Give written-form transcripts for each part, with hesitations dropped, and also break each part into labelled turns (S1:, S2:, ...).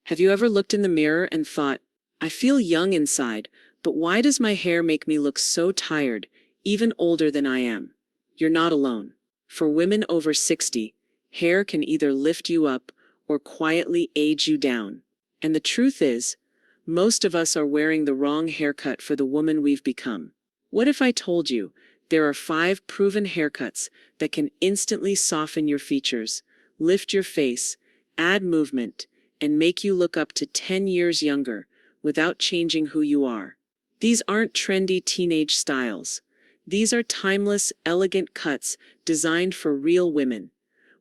S1: Have you ever looked in the mirror and thought, I feel young inside, but why does my hair make me look so tired, even older than I am? You're not alone. For women over 60, hair can either lift you up or quietly age you down. And the truth is, most of us are wearing the wrong haircut for the woman we've become. What if I told you there are 5 proven haircuts that can instantly soften your features, lift your face, add movement, and make you look up to 10 years younger without changing who you are? These aren't trendy teenage styles. These are timeless, elegant cuts designed for real women.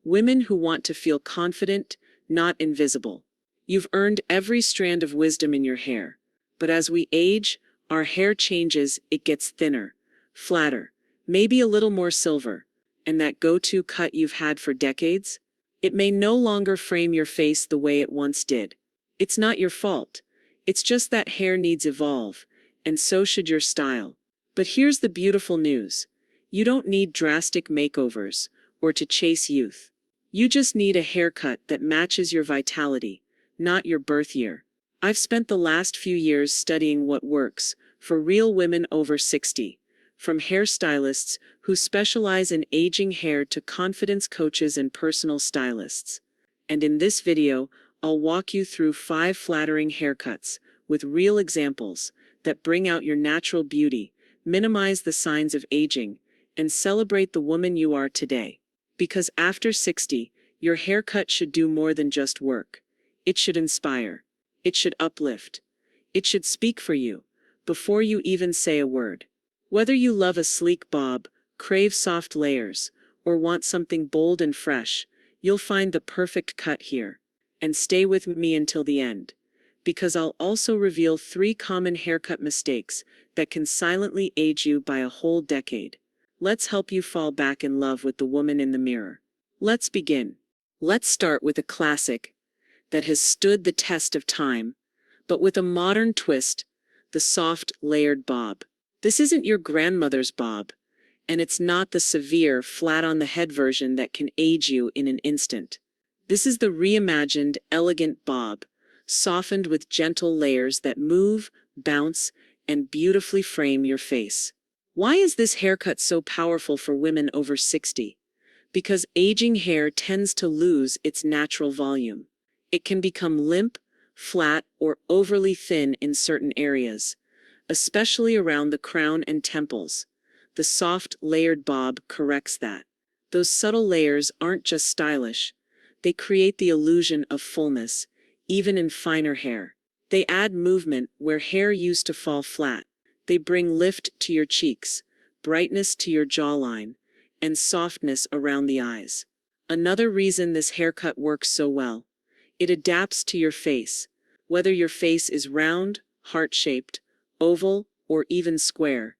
S1: Women who want to feel confident, not invisible. You've earned every strand of wisdom in your hair. But as we age, our hair changes, it gets thinner, flatter, maybe a little more silver. And that go-to cut you've had for decades? It may no longer frame your face the way it once did. It's not your fault. It's just that hair needs evolve, and so should your style. But here's the beautiful news. You don't need drastic makeovers or to chase youth. You just need a haircut that matches your vitality, not your birth year. I've spent the last few years studying what works for real women over 60, from hairstylists who specialize in aging hair to confidence coaches and personal stylists. And in this video, I'll walk you through 5 flattering haircuts with real examples that bring out your natural beauty, minimize the signs of aging, and celebrate the woman you are today. Because after 60, your haircut should do more than just work. It should inspire. It should uplift. It should speak for you, before you even say a word. Whether you love a sleek bob, crave soft layers, or want something bold and fresh, you'll find the perfect cut here. And stay with me until the end, because I'll also reveal 3 common haircut mistakes that can silently age you by a whole decade. Let's help you fall back in love with the woman in the mirror. Let's begin. Let's start with a classic that has stood the test of time, but with a modern twist: the soft, layered bob. This isn't your grandmother's bob, and it's not the severe, flat-on-the-head version that can age you in an instant. This is the reimagined, elegant bob, softened with gentle layers that move, bounce, and beautifully frame your face. Why is this haircut so powerful for women over 60? Because aging hair tends to lose its natural volume. It can become limp, flat, or overly thin in certain areas, especially around the crown and temples. The soft, layered bob corrects that. Those subtle layers aren't just stylish. They create the illusion of fullness, even in finer hair. They add movement where hair used to fall flat. They bring lift to your cheeks, brightness to your jawline, and softness around the eyes. Another reason this haircut works so well: it adapts to your face. Whether your face is round, heart-shaped, oval, or even square,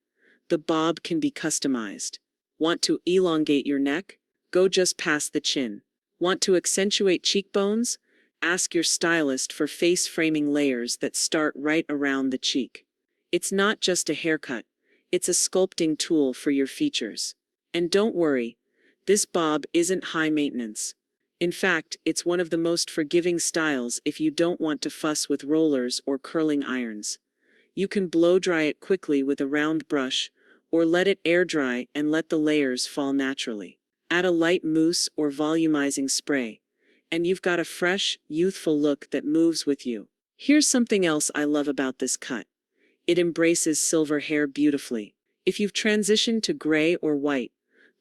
S1: the bob can be customized. Want to elongate your neck? Go just past the chin. Want to accentuate cheekbones? Ask your stylist for face-framing layers that start right around the cheek. It's not just a haircut, it's a sculpting tool for your features. And don't worry, this bob isn't high maintenance. In fact, it's one of the most forgiving styles if you don't want to fuss with rollers or curling irons. You can blow dry it quickly with a round brush, or let it air dry and let the layers fall naturally. Add a light mousse or volumizing spray, and you've got a fresh, youthful look that moves with you. Here's something else I love about this cut. It embraces silver hair beautifully. If you've transitioned to gray or white,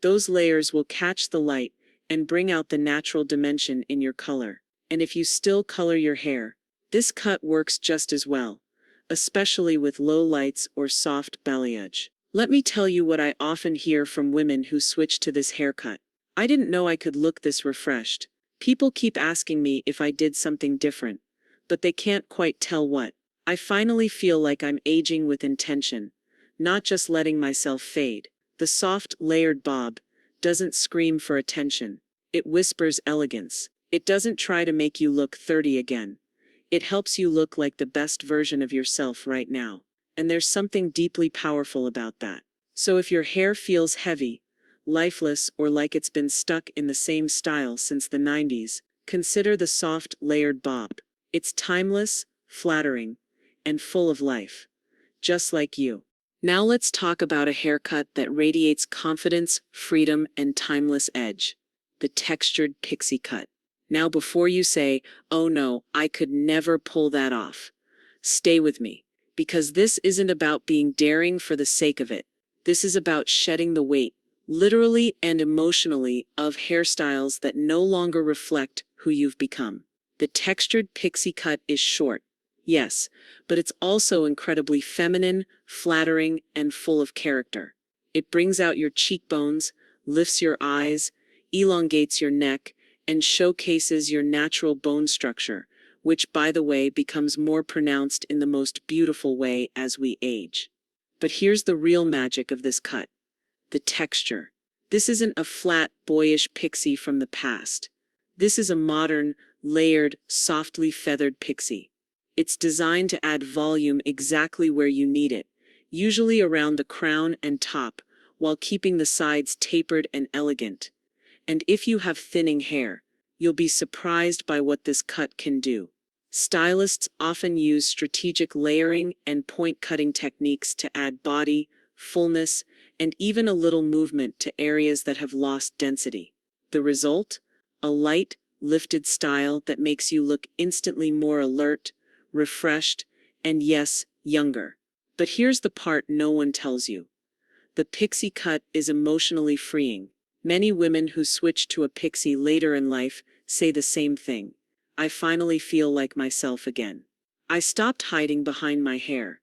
S1: those layers will catch the light and bring out the natural dimension in your color. And if you still color your hair, this cut works just as well, especially with low lights or soft balayage. Let me tell you what I often hear from women who switch to this haircut. I didn't know I could look this refreshed. People keep asking me if I did something different, but they can't quite tell what. I finally feel like I'm aging with intention, not just letting myself fade. The soft, layered bob doesn't scream for attention. It whispers elegance. It doesn't try to make you look 30 again. It helps you look like the best version of yourself right now. And there's something deeply powerful about that. So if your hair feels heavy, lifeless, or like it's been stuck in the same style since the 90s, consider the soft, layered bob. It's timeless, flattering, and full of life, just like you. Now let's talk about a haircut that radiates confidence, freedom, and timeless edge. The textured pixie cut. Now before you say, "Oh no, I could never pull that off," stay with me, because this isn't about being daring for the sake of it. This is about shedding the weight, literally and emotionally, of hairstyles that no longer reflect who you've become. The textured pixie cut is short, yes, but it's also incredibly feminine, flattering, and full of character. It brings out your cheekbones, lifts your eyes, elongates your neck, and showcases your natural bone structure, which, by the way, becomes more pronounced in the most beautiful way as we age. But here's the real magic of this cut: the texture. This isn't a flat, boyish pixie from the past. This is a modern, layered, softly feathered pixie. It's designed to add volume exactly where you need it, usually around the crown and top, while keeping the sides tapered and elegant. And if you have thinning hair, you'll be surprised by what this cut can do. Stylists often use strategic layering and point-cutting techniques to add body, fullness, and even a little movement to areas that have lost density. The result? A light, lifted style that makes you look instantly more alert, refreshed, and yes, younger. But here's the part no one tells you. The pixie cut is emotionally freeing. Many women who switch to a pixie later in life say the same thing. I finally feel like myself again. I stopped hiding behind my hair.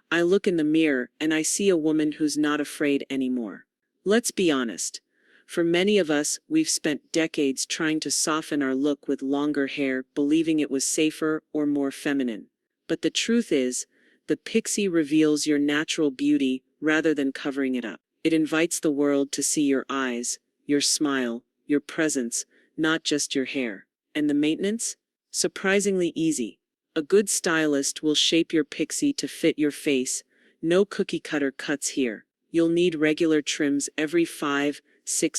S1: I look in the mirror and I see a woman who's not afraid anymore. Let's be honest. For many of us, we've spent decades trying to soften our look with longer hair, believing it was safer or more feminine. But the truth is, the pixie reveals your natural beauty rather than covering it up. It invites the world to see your eyes, your smile, your presence, not just your hair. And the maintenance? Surprisingly easy. A good stylist will shape your pixie to fit your face. No cookie cutter cuts here. You'll need regular trims every 5-6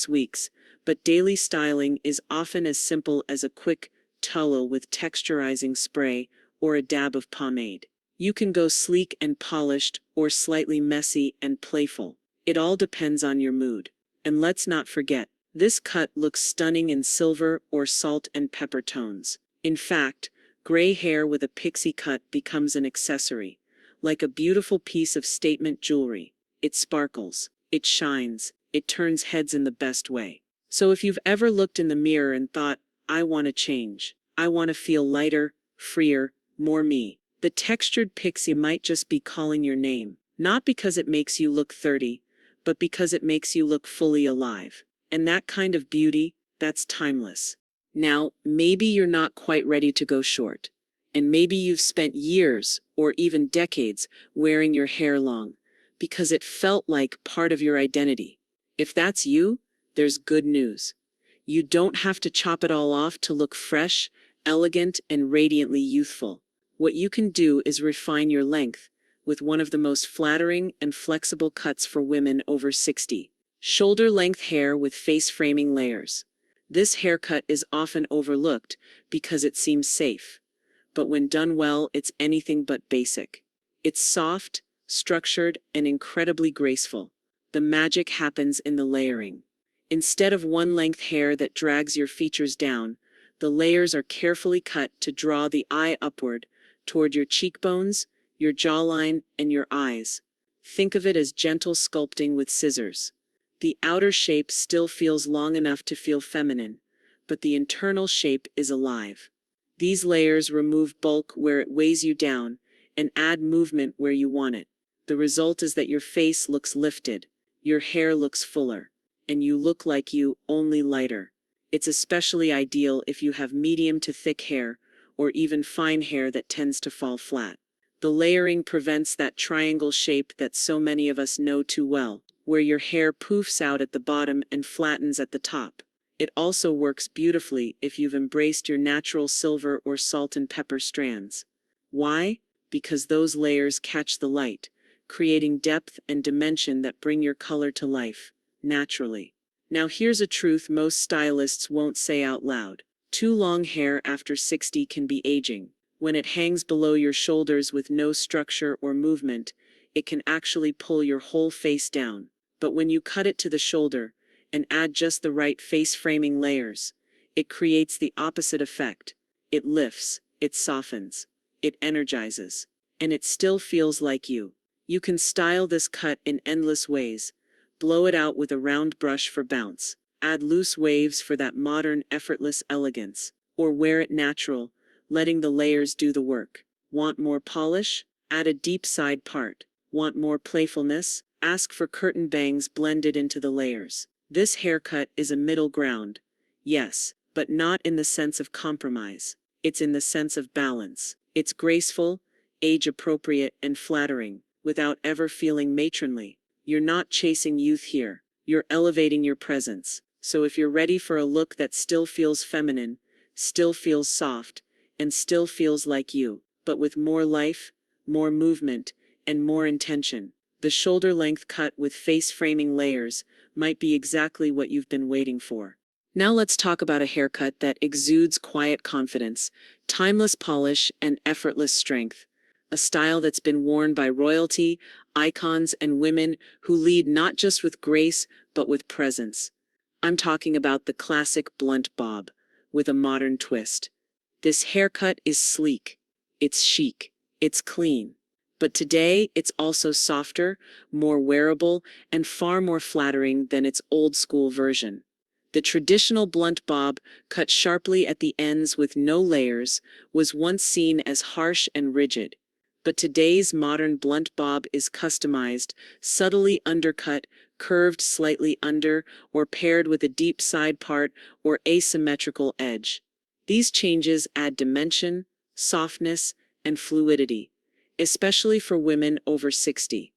S1: weeks, but daily styling is often as simple as a quick towel with texturizing spray or a dab of pomade. You can go sleek and polished or slightly messy and playful. It all depends on your mood. And let's not forget, this cut looks stunning in silver or salt and pepper tones. In fact, gray hair with a pixie cut becomes an accessory, like a beautiful piece of statement jewelry. It sparkles, it shines, it turns heads in the best way. So if you've ever looked in the mirror and thought, "I want to change, I want to feel lighter, freer, more me," the textured pixie might just be calling your name, not because it makes you look 30, but because it makes you look fully alive. And that kind of beauty, that's timeless. Now, maybe you're not quite ready to go short. And maybe you've spent years, or even decades, wearing your hair long, because it felt like part of your identity. If that's you, there's good news. You don't have to chop it all off to look fresh, elegant, and radiantly youthful. What you can do is refine your length with one of the most flattering and flexible cuts for women over 60. Shoulder-length hair with face-framing layers. This haircut is often overlooked because it seems safe. But when done well, it's anything but basic. It's soft, structured, and incredibly graceful. The magic happens in the layering. Instead of one-length hair that drags your features down, the layers are carefully cut to draw the eye upward, toward your cheekbones, your jawline, and your eyes. Think of it as gentle sculpting with scissors. The outer shape still feels long enough to feel feminine, but the internal shape is alive. These layers remove bulk where it weighs you down and add movement where you want it. The result is that your face looks lifted, your hair looks fuller, and you look like you, only lighter. It's especially ideal if you have medium to thick hair or even fine hair that tends to fall flat. The layering prevents that triangle shape that so many of us know too well, where your hair poofs out at the bottom and flattens at the top. It also works beautifully if you've embraced your natural silver or salt and pepper strands. Why? Because those layers catch the light, creating depth and dimension that bring your color to life, naturally. Now here's a truth most stylists won't say out loud. Too long hair after 60 can be aging. When it hangs below your shoulders with no structure or movement, it can actually pull your whole face down. But when you cut it to the shoulder and add just the right face framing layers, it creates the opposite effect. It lifts, it softens, it energizes, and it still feels like you. You can style this cut in endless ways. Blow it out with a round brush for bounce. Add loose waves for that modern, effortless elegance. Or wear it natural, letting the layers do the work. Want more polish? Add a deep side part. Want more playfulness? Ask for curtain bangs blended into the layers. This haircut is a middle ground. Yes, but not in the sense of compromise. It's in the sense of balance. It's graceful, age-appropriate, and flattering, without ever feeling matronly. You're not chasing youth here. You're elevating your presence. So if you're ready for a look that still feels feminine, still feels soft, and still feels like you, but with more life, more movement, and more intention, the shoulder-length cut with face-framing layers might be exactly what you've been waiting for. Now let's talk about a haircut that exudes quiet confidence, timeless polish, and effortless strength. A style that's been worn by royalty, icons, and women who lead not just with grace, but with presence. I'm talking about the classic blunt bob, with a modern twist. This haircut is sleek, it's chic, it's clean. But today, it's also softer, more wearable, and far more flattering than its old-school version. The traditional blunt bob, cut sharply at the ends with no layers, was once seen as harsh and rigid. But today's modern blunt bob is customized, subtly undercut, curved slightly under, or paired with a deep side part or asymmetrical edge. These changes add dimension, softness, and fluidity, especially for women over 60.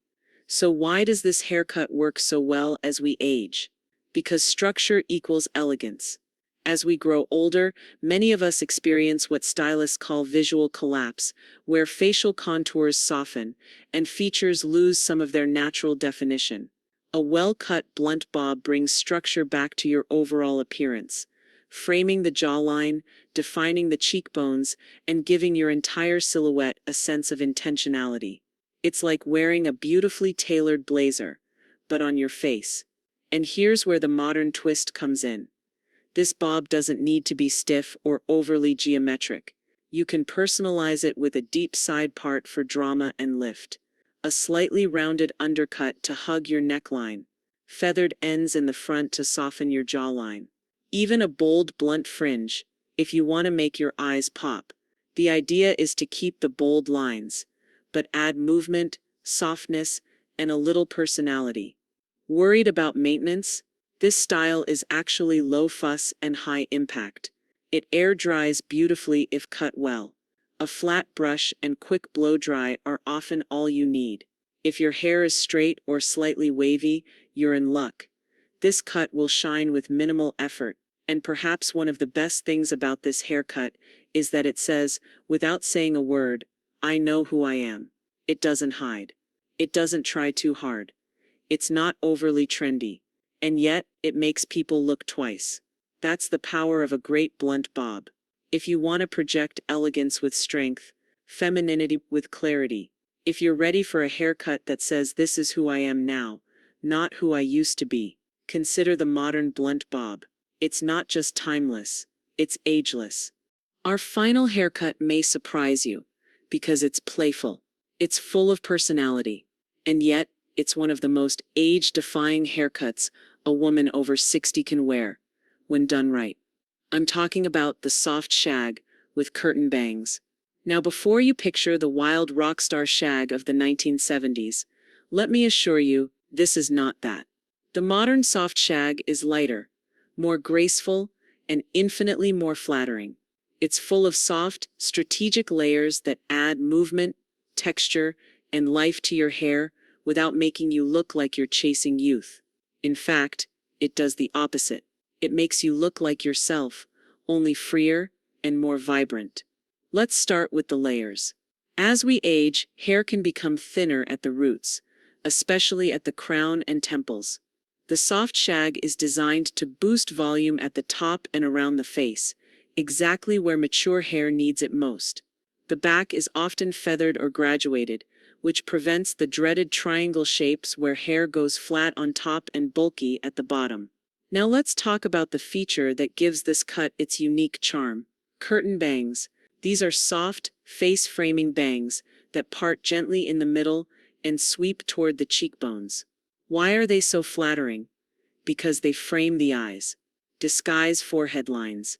S1: So why does this haircut work so well as we age? Because structure equals elegance. As we grow older, many of us experience what stylists call visual collapse, where facial contours soften and features lose some of their natural definition. A well-cut blunt bob brings structure back to your overall appearance, framing the jawline, defining the cheekbones, and giving your entire silhouette a sense of intentionality. It's like wearing a beautifully tailored blazer, but on your face. And here's where the modern twist comes in. This bob doesn't need to be stiff or overly geometric. You can personalize it with a deep side part for drama and lift, a slightly rounded undercut to hug your neckline, feathered ends in the front to soften your jawline, even a bold blunt fringe, if you want to make your eyes pop. The idea is to keep the bold lines, but add movement, softness, and a little personality. Worried about maintenance? This style is actually low fuss and high impact. It air dries beautifully if cut well. A flat brush and quick blow dry are often all you need. If your hair is straight or slightly wavy, you're in luck. This cut will shine with minimal effort. And perhaps one of the best things about this haircut is that it says, without saying a word, I know who I am. It doesn't hide. It doesn't try too hard. It's not overly trendy. And yet, it makes people look twice. That's the power of a great blunt bob. If you want to project elegance with strength, femininity with clarity, if you're ready for a haircut that says this is who I am now, not who I used to be, consider the modern blunt bob. It's not just timeless, it's ageless. Our final haircut may surprise you, because it's playful. It's full of personality. And yet, it's one of the most age-defying haircuts a woman over 60 can wear, when done right. I'm talking about the soft shag with curtain bangs. Now before you picture the wild rock star Shag of the 1970s, let me assure you, this is not that. The modern soft shag is lighter, more graceful, and infinitely more flattering. It's full of soft, strategic layers that add movement, texture, and life to your hair without making you look like you're chasing youth. In fact, it does the opposite. It makes you look like yourself, only freer and more vibrant. Let's start with the layers. As we age, hair can become thinner at the roots, especially at the crown and temples. The soft shag is designed to boost volume at the top and around the face, exactly where mature hair needs it most. The back is often feathered or graduated, which prevents the dreaded triangle shapes where hair goes flat on top and bulky at the bottom. Now let's talk about the feature that gives this cut its unique charm. Curtain bangs. These are soft, face-framing bangs that part gently in the middle and sweep toward the cheekbones. Why are they so flattering? Because they frame the eyes, disguise forehead lines,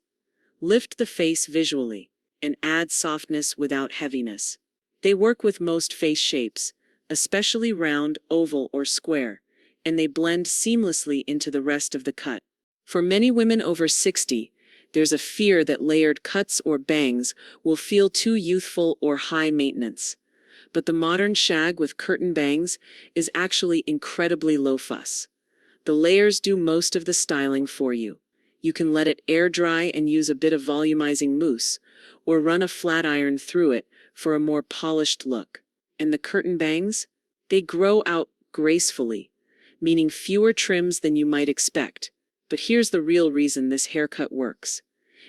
S1: lift the face visually, and add softness without heaviness. They work with most face shapes, especially round, oval, or square, and they blend seamlessly into the rest of the cut. For many women over 60, there's a fear that layered cuts or bangs will feel too youthful or high maintenance. But the modern shag with curtain bangs is actually incredibly low fuss. The layers do most of the styling for you. You can let it air dry and use a bit of volumizing mousse, or run a flat iron through it for a more polished look. And the curtain bangs? They grow out gracefully, meaning fewer trims than you might expect. But here's the real reason this haircut works.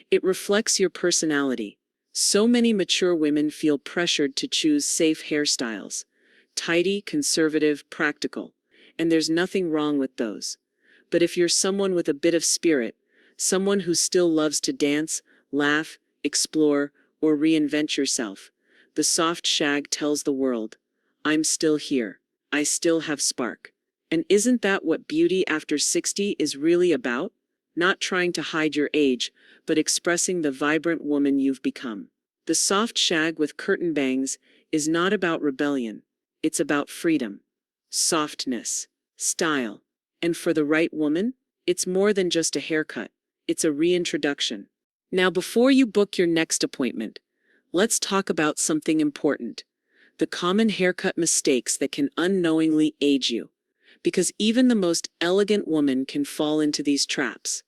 S1: It reflects your personality. So many mature women feel pressured to choose safe hairstyles. Tidy, conservative, practical. And there's nothing wrong with those. But if you're someone with a bit of spirit, someone who still loves to dance, laugh, explore, or reinvent yourself, the soft shag tells the world, I'm still here. I still have spark. And isn't that what beauty after 60 is really about? Not trying to hide your age, but expressing the vibrant woman you've become. The soft shag with curtain bangs is not about rebellion. It's about freedom, softness, style. And for the right woman, it's more than just a haircut. It's a reintroduction. Now, before you book your next appointment, let's talk about something important. The common haircut mistakes that can unknowingly age you. Because even the most elegant woman can fall into these traps.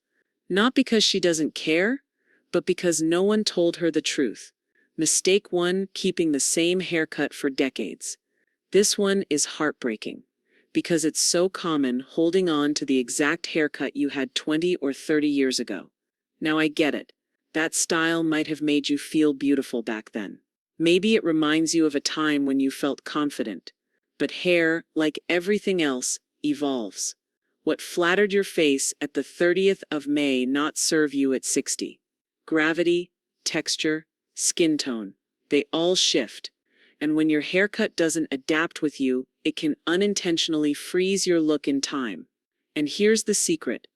S1: Not because she doesn't care, but because no one told her the truth. Mistake 1, keeping the same haircut for decades. This one is heartbreaking, because it's so common holding on to the exact haircut you had 20 or 30 years ago. Now I get it. That style might have made you feel beautiful back then. Maybe it reminds you of a time when you felt confident. But hair, like everything else, evolves. What flattered your face at the 30th of May not serve you at 60. Gravity, texture, skin tone, they all shift. And when your haircut doesn't adapt with you, it can unintentionally freeze your look in time. And here's the secret.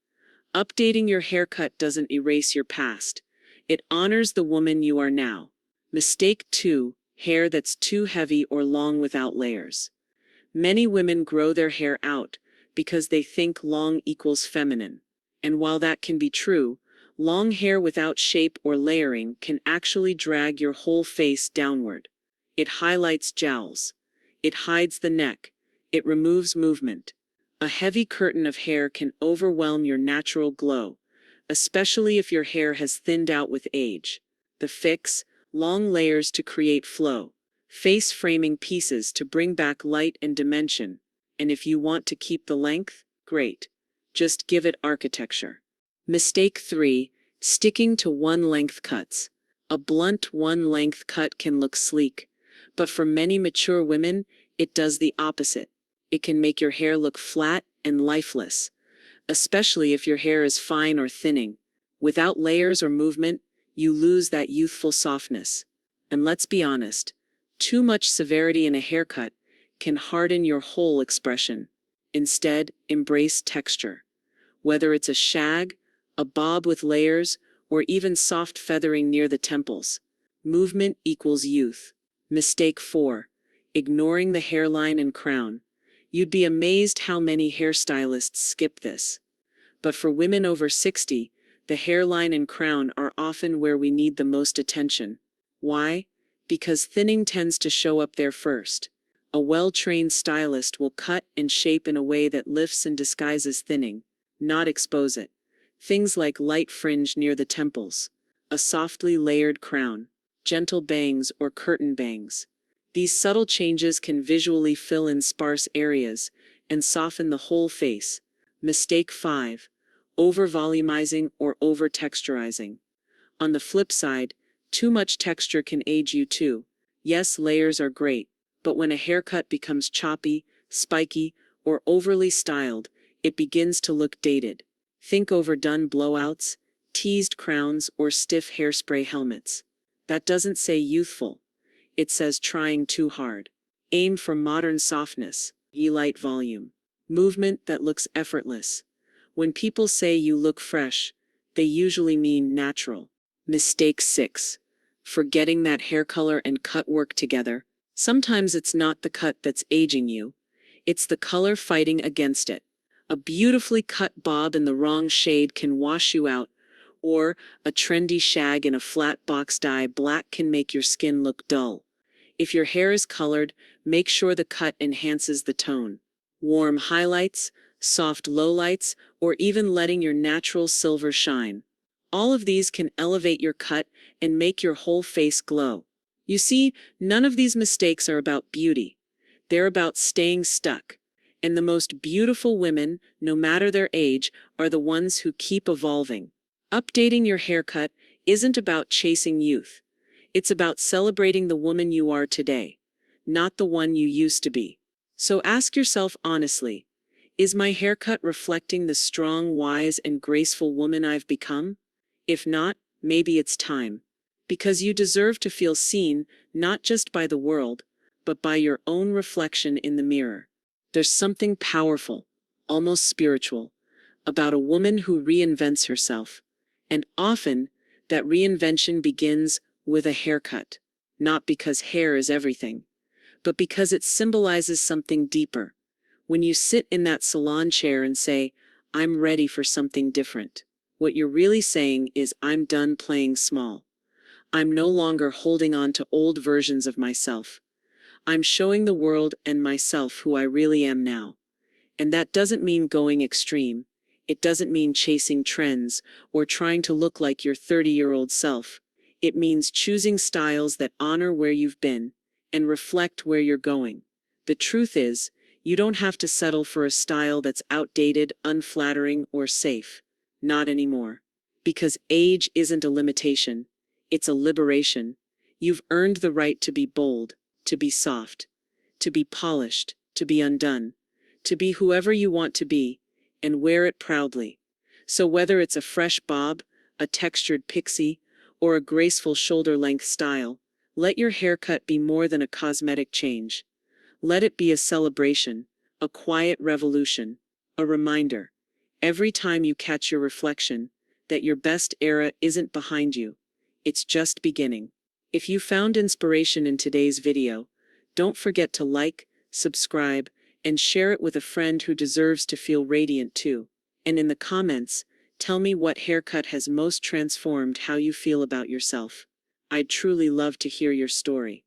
S1: Updating your haircut doesn't erase your past. It honors the woman you are now. Mistake 2, hair that's too heavy or long without layers. Many women grow their hair out because they think long equals feminine. And while that can be true, long hair without shape or layering can actually drag your whole face downward. It highlights jowls. It hides the neck. It removes movement. A heavy curtain of hair can overwhelm your natural glow, especially if your hair has thinned out with age. The fix: long layers to create flow. Face-framing pieces to bring back light and dimension. And if you want to keep the length, great. Just give it architecture. Mistake 3, sticking to one-length cuts. A blunt one-length cut can look sleek, but for many mature women, it does the opposite. It can make your hair look flat and lifeless, especially if your hair is fine or thinning. Without layers or movement, you lose that youthful softness. And let's be honest, too much severity in a haircut can harden your whole expression. Instead, embrace texture. Whether it's a shag, a bob with layers, or even soft feathering near the temples, movement equals youth. Mistake 4, ignoring the hairline and crown. You'd be amazed how many hairstylists skip this. But for women over 60, the hairline and crown are often where we need the most attention. Why? Because thinning tends to show up there first. A well-trained stylist will cut and shape in a way that lifts and disguises thinning, not expose it. Things like light fringe near the temples, a softly layered crown, gentle bangs or curtain bangs. These subtle changes can visually fill in sparse areas and soften the whole face. Mistake 5, over-volumizing or over-texturizing. On the flip side, Too much texture can age you too. Yes, layers are great, but when a haircut becomes choppy, spiky, or overly styled, it begins to look dated. Think overdone blowouts, teased crowns, or stiff hairspray helmets. That doesn't say youthful. It says trying too hard. Aim for modern softness, light volume, movement that looks effortless. When people say you look fresh, they usually mean natural. Mistake 6. Forgetting that hair color and cut work together. Sometimes it's not the cut that's aging you. It's the color fighting against it. A beautifully cut bob in the wrong shade can wash you out, or a trendy shag in a flat box dye black can make your skin look dull. If your hair is colored, make sure the cut enhances the tone. Warm highlights, soft lowlights, or even letting your natural silver shine. All of these can elevate your cut and make your whole face glow. You see, none of these mistakes are about beauty. They're about staying stuck. And the most beautiful women, no matter their age, are the ones who keep evolving. Updating your haircut isn't about chasing youth. It's about celebrating the woman you are today, not the one you used to be. So ask yourself honestly, is my haircut reflecting the strong, wise, and graceful woman I've become? If not, maybe it's time. Because you deserve to feel seen, not just by the world, but by your own reflection in the mirror. There's something powerful, almost spiritual, about a woman who reinvents herself. And often, that reinvention begins with a haircut. Not because hair is everything, but because it symbolizes something deeper. When you sit in that salon chair and say, "I'm ready for something different," what you're really saying is, "I'm done playing small. I'm no longer holding on to old versions of myself. I'm showing the world and myself who I really am now." And that doesn't mean going extreme. It doesn't mean chasing trends or trying to look like your 30-year-old self. It means choosing styles that honor where you've been and reflect where you're going. The truth is, you don't have to settle for a style that's outdated, unflattering, or safe. Not anymore. Because age isn't a limitation. It's a liberation. You've earned the right to be bold, to be soft, to be polished, to be undone, to be whoever you want to be, and wear it proudly. So whether it's a fresh bob, a textured pixie, or a graceful shoulder-length style, let your haircut be more than a cosmetic change. Let it be a celebration, a quiet revolution, a reminder, every time you catch your reflection, that your best era isn't behind you. It's just beginning. If you found inspiration in today's video, don't forget to like, subscribe, and share it with a friend who deserves to feel radiant too. And in the comments, tell me what haircut has most transformed how you feel about yourself. I'd truly love to hear your story.